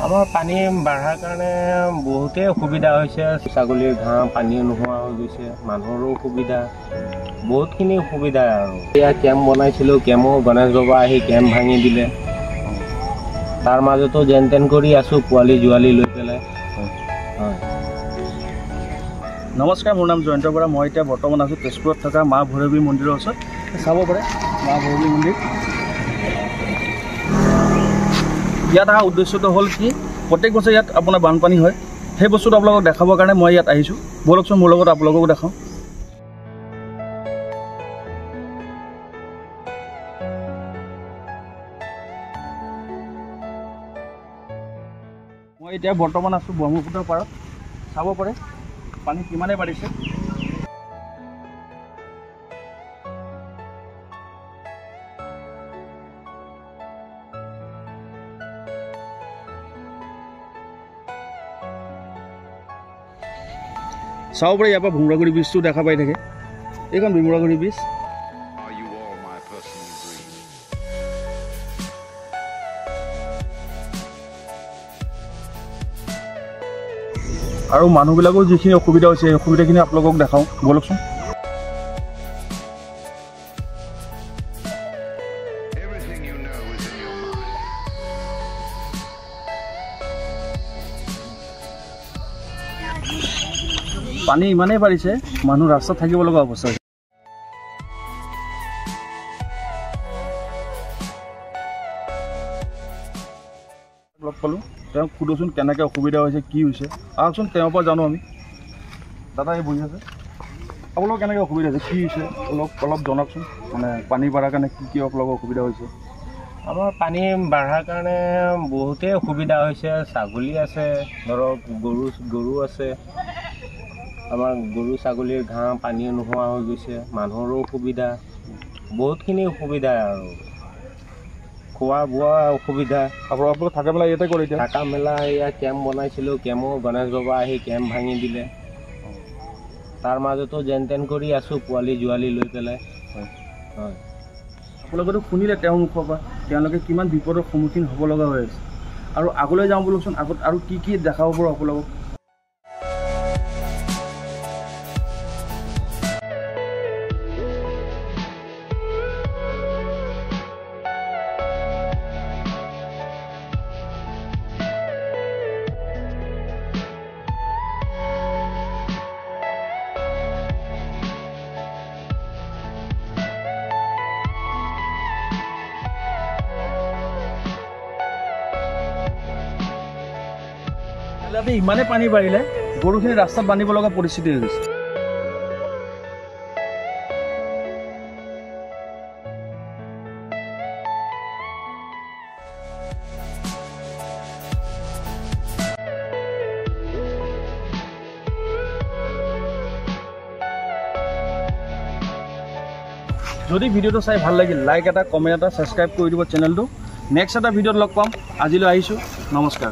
আমাৰ পানী বাঢ়াৰ কাৰণে বহুতেই অসুবিধা হৈছে। ছাগলীৰ ঘাঁহ পানী নোহোৱা হৈ গৈছে, মানুহৰো অসুবিধা, বহুতখিনি অসুবিধা আৰু। এতিয়া কেম্প বনাইছিলোঁ, কেম্পো গণেশ বাবা আহি কেম্প ভাঙি দিলে। তাৰ মাজতো যেন তেন কৰি আছোঁ, পোৱালি জোৱালি লৈ পেলাই। হয়। নমস্কাৰ, মোৰ নাম জয়ন্ত বৰা। মই এতিয়া বৰ্তমান আছোঁ তেজপুৰত থকা মা ভৈৰৱী মন্দিৰৰ ওচৰত। চাব পাৰে মা ভৈৰৱী মন্দিৰ। ইয়াত অহা উদ্দেশ্যটো হ'ল কি, প্ৰত্যেক বছৰে ইয়াত আপোনাৰ বানপানী হয়। সেই বস্তুটো আপোনালোকক দেখাবৰ কাৰণে মই ইয়াত আহিছোঁ। ব'লকচোন মোৰ লগত আপোনালোককো দেখাওঁ। মই এতিয়া বৰ্তমান আছোঁ ব্ৰহ্মপুত্ৰৰ পাৰত। চাব পাৰে পানী কিমানেই বাঢ়িছে। চাব পাৰে ইয়াৰ পৰা ভোমৰাগুৰি ব্ৰীজটো দেখা পাই থাকে। এইখন ভোমৰাগুৰি ব্ৰীজ। আৰু মানুহবিলাকৰ যিখিনি অসুবিধা হৈছে, সেই অসুবিধাখিনি আপোনালোকক দেখাওঁ, ব'লকচোন। পানী ইমানেই বাঢ়িছে, মানুহ ৰাস্তাত থাকিব লগা অৱস্থা হৈছে। লগ পালোঁ, তেওঁক সোধোচোন কেনেকৈ অসুবিধা হৈছে, কি হৈছে। আহকচোন, তেওঁৰ পৰা জানো আমি। দাদা এই বহি আছে, আপোনালোকৰ কেনেকৈ অসুবিধা হৈছে, কি হৈছে অলপ জনাওকচোন। মানে পানী বাঢ়াৰ কাৰণে কি আপোনালোকৰ অসুবিধা হৈছে? আমাৰ পানী বাঢ়াৰ কাৰণে বহুতেই অসুবিধা হৈছে। ছাগলী আছে, ধৰক গৰু আছে। আমাৰ গৰু ছাগলীৰ ঘাঁহ পানী নোহোৱা হৈ গৈছে, মানুহৰো অসুবিধা, বহুতখিনি অসুবিধা আৰু। খোৱা বোৱা অসুবিধা। আপোনালোক থাকা মেলা ইয়াতে কৰে? এতিয়া থাকা মেলা এয়া কেম্প বনাইছিলোঁ, কেম্পো গণেশ বাবা আহি কেম্প ভাঙি দিলে। তাৰ মাজতো যেন তেন কৰি আছোঁ, পোৱালি জোৱালি লৈ পেলাই। হয়। আপোনালোকেতো শুনিলে তেওঁৰ মুখৰ পৰা তেওঁলোকে কিমান বিপদৰ সন্মুখীন হ'ব লগা হৈ আছে। আৰু আগলৈ যাওঁ বোলোচোন, আগত আৰু কি দেখাব পাৰোঁ আপোনালোকক। ইমানে পানী বাঢ়িলে গৰুখিনি ৰাস্তাত বান্ধিব লগা পৰিস্থিতি হৈ গৈছে। যদি ভিডিঅ'টো চাই ভাল লাগিল, লাইক এটা, কমেণ্ট এটা, ছাবস্ক্ৰাইব কৰি দিব চেনেলটো। নেক্সট এটা ভিডিঅ'ত লগ পাম। আজিলৈ আহিছোঁ, নমস্কাৰ।